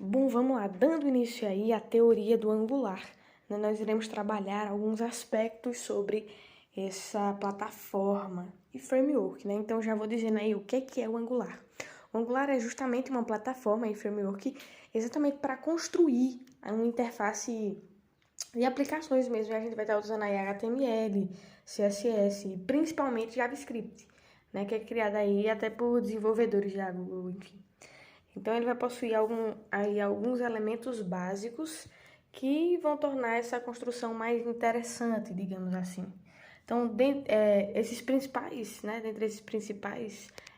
Bom, vamos lá. Dando início aí à teoria do Angular, né, nós iremos trabalhar alguns aspectos sobre essa plataforma e framework, né? Então já vou dizendo aí o que é o Angular. O Angular é justamente uma plataforma e framework exatamente para construir uma interface de aplicações mesmo. E a gente vai estar usando aí HTML, CSS e principalmente JavaScript, né? Que é criada aí até por desenvolvedores da Google, enfim. Então, ele vai possuir alguns elementos básicos que vão tornar essa construção mais interessante, digamos assim. Então, dentre esses principais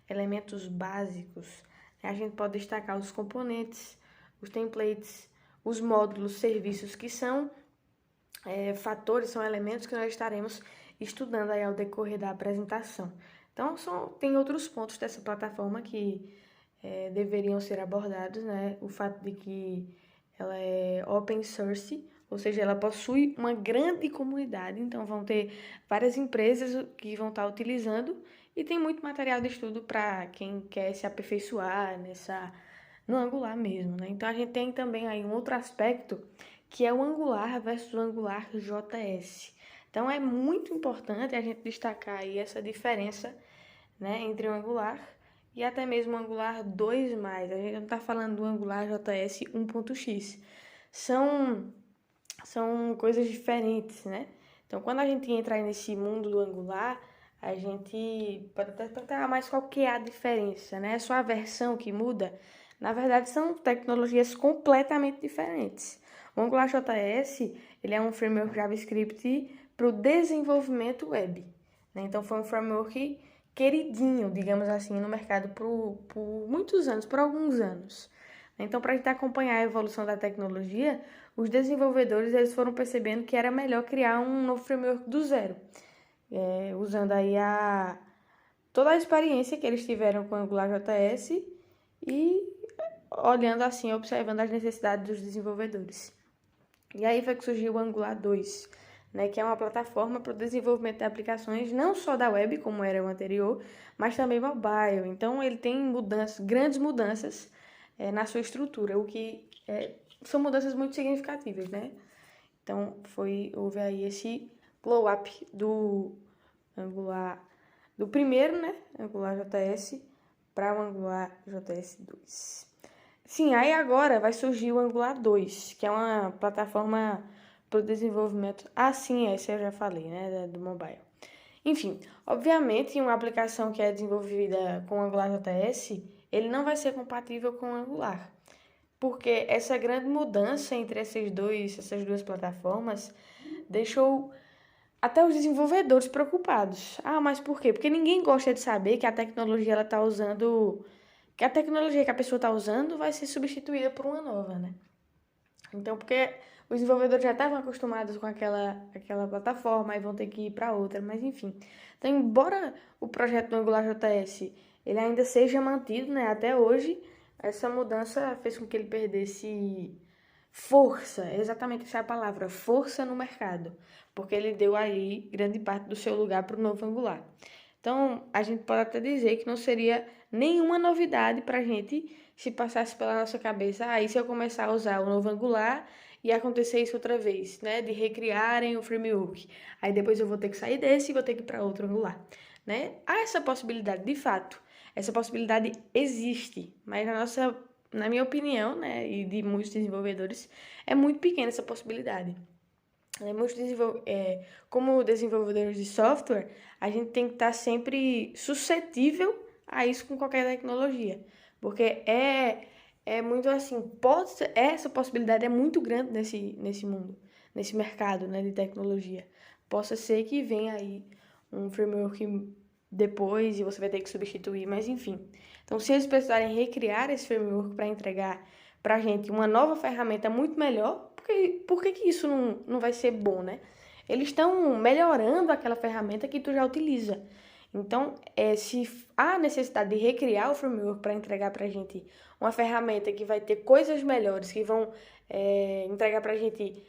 elementos básicos, a gente pode destacar os componentes, os templates, os módulos, serviços, que são fatores, são elementos que nós estaremos estudando aí ao decorrer da apresentação. Então, tem outros pontos dessa plataforma que deveriam ser abordados, né? O fato de que ela é open source, ou seja, ela possui uma grande comunidade, então vão ter várias empresas que vão estar utilizando e tem muito material de estudo para quem quer se aperfeiçoar no Angular mesmo, né? Então a gente tem também aí um outro aspecto que é o Angular versus o Angular JS. Então é muito importante a gente destacar aí essa diferença, né, entre o Angular e até mesmo o Angular 2+. A gente não está falando do Angular JS 1.x. São coisas diferentes, né? Então, quando a gente entra nesse mundo do Angular, a gente pode até perguntar, mas qual que é a diferença, né? É só a versão que muda? Na verdade, são tecnologias completamente diferentes. O Angular JS, ele é um framework JavaScript para o desenvolvimento web, né? Então, foi um framework queridinho, digamos assim, no mercado por muitos anos, por alguns anos. Então, para a gente acompanhar a evolução da tecnologia, os desenvolvedores eles foram percebendo que era melhor criar um novo framework do zero, usando aí toda a experiência que eles tiveram com o Angular JS e olhando assim, observando as necessidades dos desenvolvedores. E aí foi que surgiu o Angular 2, né, que é uma plataforma para o desenvolvimento de aplicações, não só da web, como era o anterior, mas também mobile. Então, ele tem grandes mudanças na sua estrutura, o que são mudanças muito significativas, né? Então, houve aí esse glow-up do Angular, do primeiro, né, Angular JS, para o Angular JS 2. Sim, aí agora vai surgir o Angular 2, que é uma plataforma para o desenvolvimento. Ah, sim, essa eu já falei, né, do mobile. Enfim, obviamente, uma aplicação que é desenvolvida com o Angular JS, ele não vai ser compatível com o Angular, porque essa grande mudança entre essas duas plataformas deixou até os desenvolvedores preocupados. Ah, mas por quê? Porque ninguém gosta de saber que a tecnologia ela tá usando, que a tecnologia que a pessoa está usando vai ser substituída por uma nova, né? Então, porque os desenvolvedores já estavam acostumados com aquela plataforma e vão ter que ir para outra, mas enfim. Então, embora o projeto do Angular JS ele ainda seja mantido, né, até hoje, essa mudança fez com que ele perdesse força, exatamente essa é a palavra, força no mercado, porque ele deu aí grande parte do seu lugar para o novo Angular. Então, a gente pode até dizer que não seria nenhuma novidade para a gente se passasse pela nossa cabeça, e se eu começar a usar o novo Angular e acontecer isso outra vez, né, de recriarem o framework, aí depois eu vou ter que sair desse e vou ter que ir para outro Angular, né? Há essa possibilidade, de fato, essa possibilidade existe, mas na minha opinião, né, e de muitos desenvolvedores, é muito pequena essa possibilidade. Como desenvolvedores de software, a gente tem que estar sempre suscetível a isso com qualquer tecnologia. Porque é muito assim, essa possibilidade é muito grande nesse mundo, nesse mercado, né, de tecnologia. Possa ser que venha aí um framework depois e você vai ter que substituir, mas enfim. Então, se eles precisarem recriar esse framework para entregar para a gente uma nova ferramenta muito melhor, por que isso não vai ser bom, né? Eles estão melhorando aquela ferramenta que tu já utiliza. Então, se há necessidade de recriar o framework para entregar para a gente uma ferramenta que vai ter coisas melhores, que vão entregar para a gente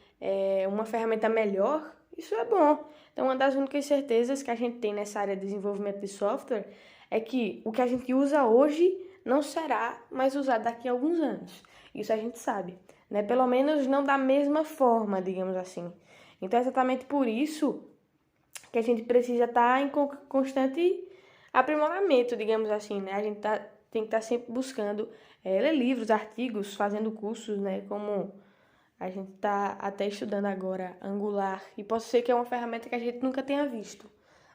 uma ferramenta melhor, isso é bom. Então, uma das únicas certezas que a gente tem nessa área de desenvolvimento de software é que o que a gente usa hoje não será mais usado daqui a alguns anos. Isso a gente sabe, né? Pelo menos não da mesma forma, digamos assim. Então é exatamente por isso que a gente precisa estar em constante aprimoramento, digamos assim, né? A gente tem que estar sempre buscando ler livros, artigos, fazendo cursos, né? Como a gente está até estudando agora Angular, e pode ser que é uma ferramenta que a gente nunca tenha visto,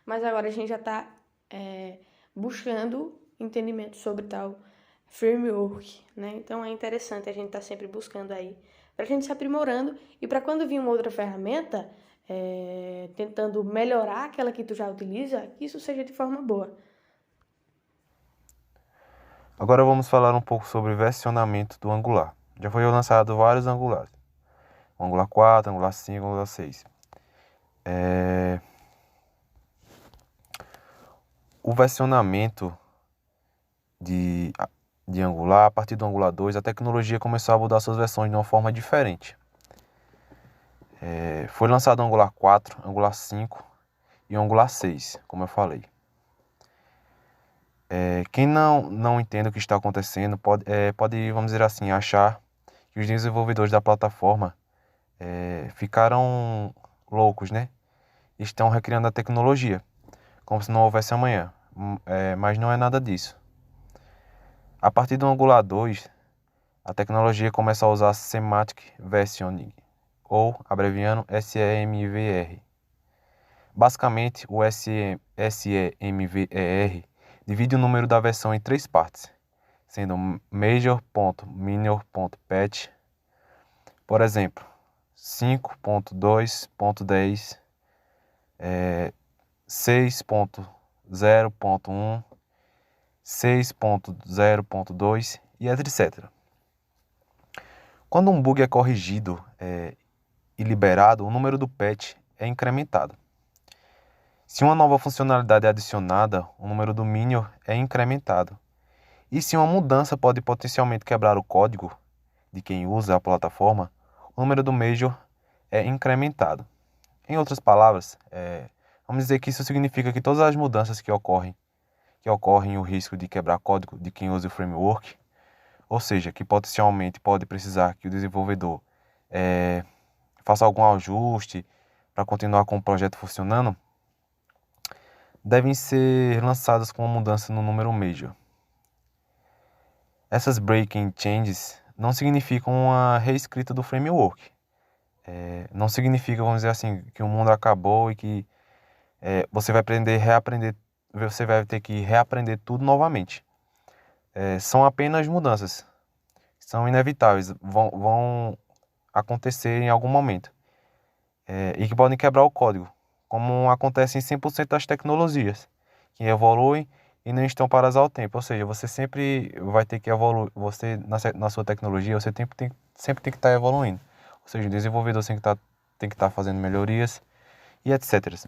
mas agora a gente já está buscando entendimento sobre tal framework, né? Então é interessante a gente estar sempre buscando aí, para a gente se aprimorando e para quando vir uma outra ferramenta, tentando melhorar aquela que tu já utiliza, que isso seja de forma boa. Agora vamos falar um pouco sobre o versionamento do Angular. Já foi lançado vários Angulares. Angular 4, Angular 5, Angular 6. O versionamento de, de Angular, a partir do Angular 2, a tecnologia começou a mudar suas versões de uma forma diferente. Foi lançado o Angular 4, Angular 5 e o Angular 6, como eu falei. Quem não entende o que está acontecendo pode, vamos dizer assim, achar que os desenvolvedores da plataforma ficaram loucos, né? Estão recriando a tecnologia, como se não houvesse amanhã. Mas não é nada disso. A partir do Angular 2, a tecnologia começa a usar Semantic Versioning, ou abreviando SEMVR. Basicamente, o SEMVR divide o número da versão em três partes, sendo major.minor.patch, por exemplo, 5.2.10, 6.0.1, 6.0.2 e etc. Quando um bug é corrigido e liberado, o número do patch é incrementado. Se uma nova funcionalidade é adicionada, o número do Minion é incrementado. E se uma mudança pode potencialmente quebrar o código de quem usa a plataforma, o número do Major é incrementado. Em outras palavras, vamos dizer que isso significa que todas as mudanças que ocorrem o risco de quebrar código de quem usa o framework, ou seja, que potencialmente pode precisar que o desenvolvedor faça algum ajuste para continuar com o projeto funcionando, devem ser lançadas com uma mudança no número major. Essas breaking changes não significam uma reescrita do framework. Não significa, vamos dizer assim, que o mundo acabou e que você vai você vai ter que reaprender tudo novamente. São apenas mudanças. São inevitáveis, vão acontecer em algum momento. E que podem quebrar o código, como acontece em 100% das tecnologias, que evoluem e não estão paradas ao tempo. Ou seja, você sempre vai ter que evoluir, na sua tecnologia, você sempre tem que estar evoluindo. Ou seja, o desenvolvedor tem que estar fazendo melhorias e etc.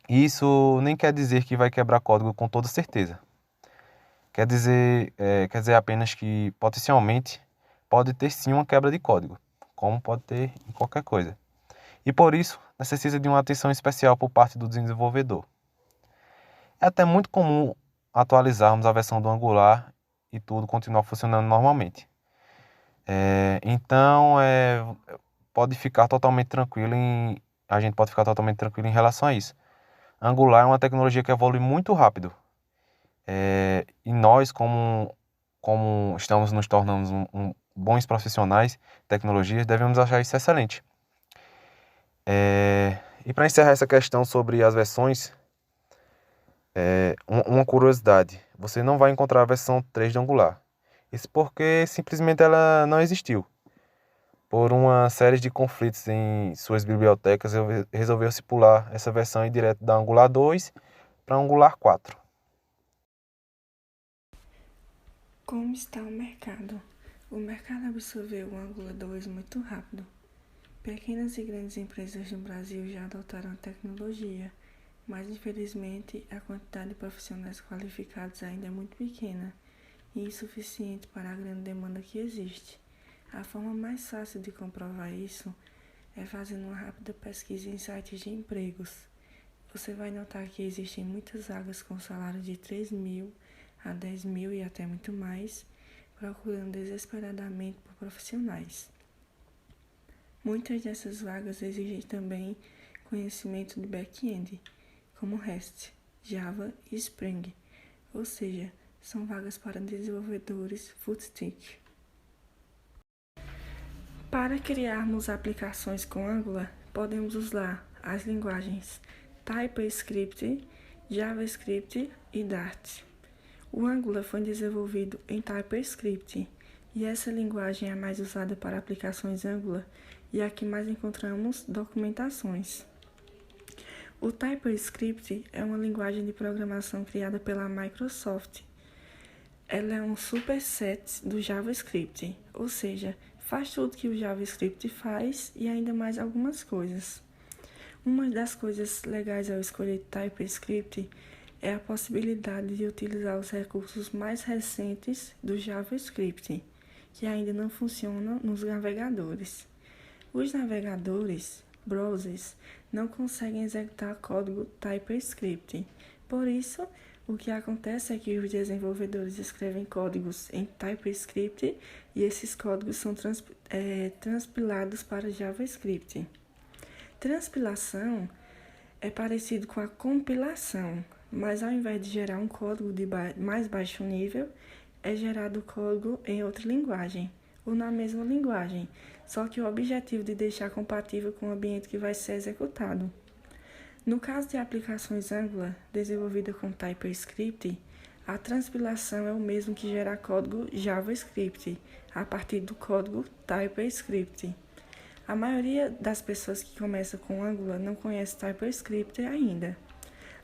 Isso nem quer dizer que vai quebrar código com toda certeza. Quer dizer apenas que potencialmente pode ter sim uma quebra de código, como pode ter em qualquer coisa. E por isso necessita de uma atenção especial por parte do desenvolvedor. É até muito comum atualizarmos a versão do Angular e tudo continuar funcionando normalmente. Então, a gente pode ficar totalmente tranquilo em relação a isso. Angular é uma tecnologia que evolui muito rápido. E nós, como estamos nos tornando bons profissionais de tecnologias, devemos achar isso excelente. E para encerrar essa questão sobre as versões, uma curiosidade: você não vai encontrar a versão 3 de Angular. Isso porque simplesmente ela não existiu. Por uma série de conflitos em suas bibliotecas, resolveu-se pular essa versão e ir direto da Angular 2 para Angular 4. Como está o mercado? O mercado absorveu o Angular 2 muito rápido. Pequenas e grandes empresas no Brasil já adotaram a tecnologia, mas infelizmente a quantidade de profissionais qualificados ainda é muito pequena e insuficiente para a grande demanda que existe. A forma mais fácil de comprovar isso é fazendo uma rápida pesquisa em sites de empregos. Você vai notar que existem muitas vagas com salário de 3 mil a 10 mil e até muito mais procurando desesperadamente por profissionais. Muitas dessas vagas exigem também conhecimento de back-end, como REST, Java e Spring, ou seja, são vagas para desenvolvedores full stack. Para criarmos aplicações com Angular, podemos usar as linguagens TypeScript, JavaScript e Dart. O Angular foi desenvolvido em TypeScript e essa linguagem é a mais usada para aplicações Angular e a que mais encontramos documentações. O TypeScript é uma linguagem de programação criada pela Microsoft. Ela é um superset do JavaScript, ou seja, faz tudo que o JavaScript faz e ainda mais algumas coisas. Uma das coisas legais ao escolher TypeScript é a possibilidade de utilizar os recursos mais recentes do JavaScript, que ainda não funcionam nos navegadores. Os navegadores, browsers, não conseguem executar código TypeScript. Por isso, o que acontece é que os desenvolvedores escrevem códigos em TypeScript e esses códigos são transpilados para JavaScript. Transpilação é parecido com a compilação, mas ao invés de gerar um código de mais baixo nível, é gerado o código em outra linguagem, ou na mesma linguagem, só que o objetivo de deixar compatível com o ambiente que vai ser executado. No caso de aplicações Angular desenvolvidas com TypeScript, a transpilação é o mesmo que gerar código JavaScript, a partir do código TypeScript. A maioria das pessoas que começam com Angular não conhece TypeScript ainda.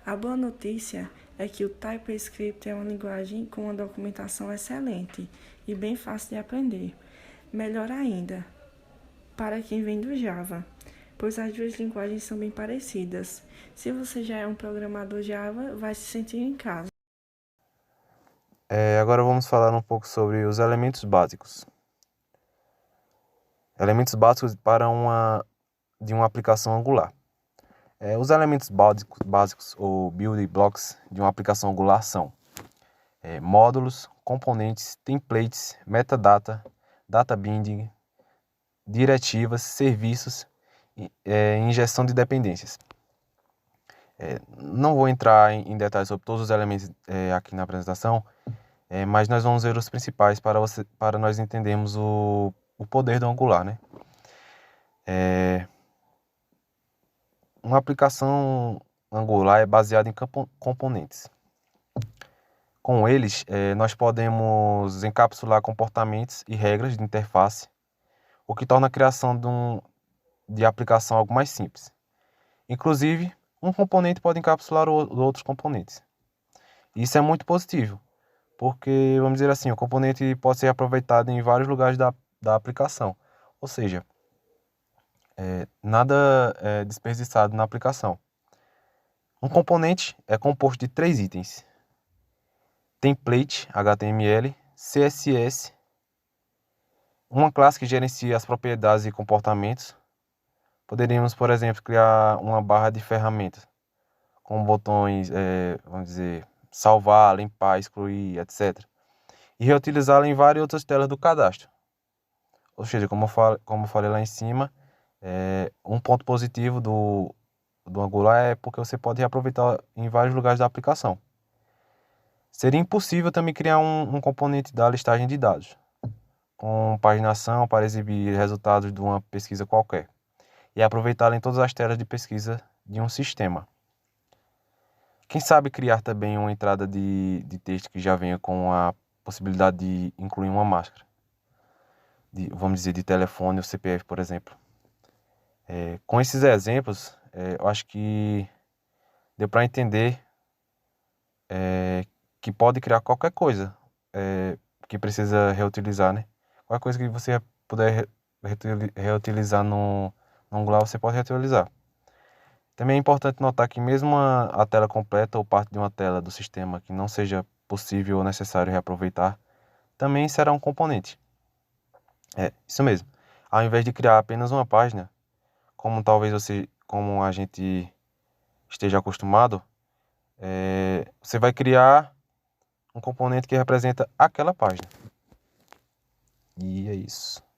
A boa notícia é que o TypeScript é uma linguagem com uma documentação excelente e bem fácil de aprender. Melhor ainda, para quem vem do Java, pois as duas linguagens são bem parecidas. Se você já é um programador Java, vai se sentir em casa. Agora vamos falar um pouco sobre os elementos básicos. Elementos básicos de uma aplicação Angular. Os elementos básicos ou building blocks de uma aplicação Angular são módulos, componentes, templates, metadata, data binding, diretivas, serviços e injeção de dependências. Não vou entrar em detalhes sobre todos os elementos aqui na apresentação, mas nós vamos ver os principais para nós entendermos o poder do Angular, né? Uma aplicação Angular é baseada em componentes. Com eles, nós podemos encapsular comportamentos e regras de interface, o que torna a criação de aplicação algo mais simples. Inclusive, um componente pode encapsular outros componentes. Isso é muito positivo, porque, vamos dizer assim, o componente pode ser aproveitado em vários lugares da aplicação. Ou seja, nada é desperdiçado na aplicação. Um componente é composto de 3 itens: template, HTML, CSS, uma classe que gerencia as propriedades e comportamentos. Poderíamos, por exemplo, criar uma barra de ferramentas com botões, vamos dizer, salvar, limpar, excluir, etc. E reutilizá-la em várias outras telas do cadastro. Ou seja, como eu falei lá em cima, um ponto positivo do Angular é porque você pode reaproveitar em vários lugares da aplicação. Seria impossível também criar um componente da listagem de dados, com paginação para exibir resultados de uma pesquisa qualquer, e aproveitá-la em todas as telas de pesquisa de um sistema. Quem sabe criar também uma entrada de texto que já venha com a possibilidade de incluir uma máscara, vamos dizer, de telefone ou CPF, por exemplo. Com esses exemplos, eu acho que deu para entender que pode criar qualquer coisa que precisa reutilizar, né? Qualquer coisa que você puder reutilizar no Angular, você pode reutilizar. Também é importante notar que mesmo a tela completa ou parte de uma tela do sistema que não seja possível ou necessário reaproveitar, também será um componente. Isso mesmo. Ao invés de criar apenas uma página, como a gente esteja acostumado, você vai criar um componente que representa aquela página. E é isso.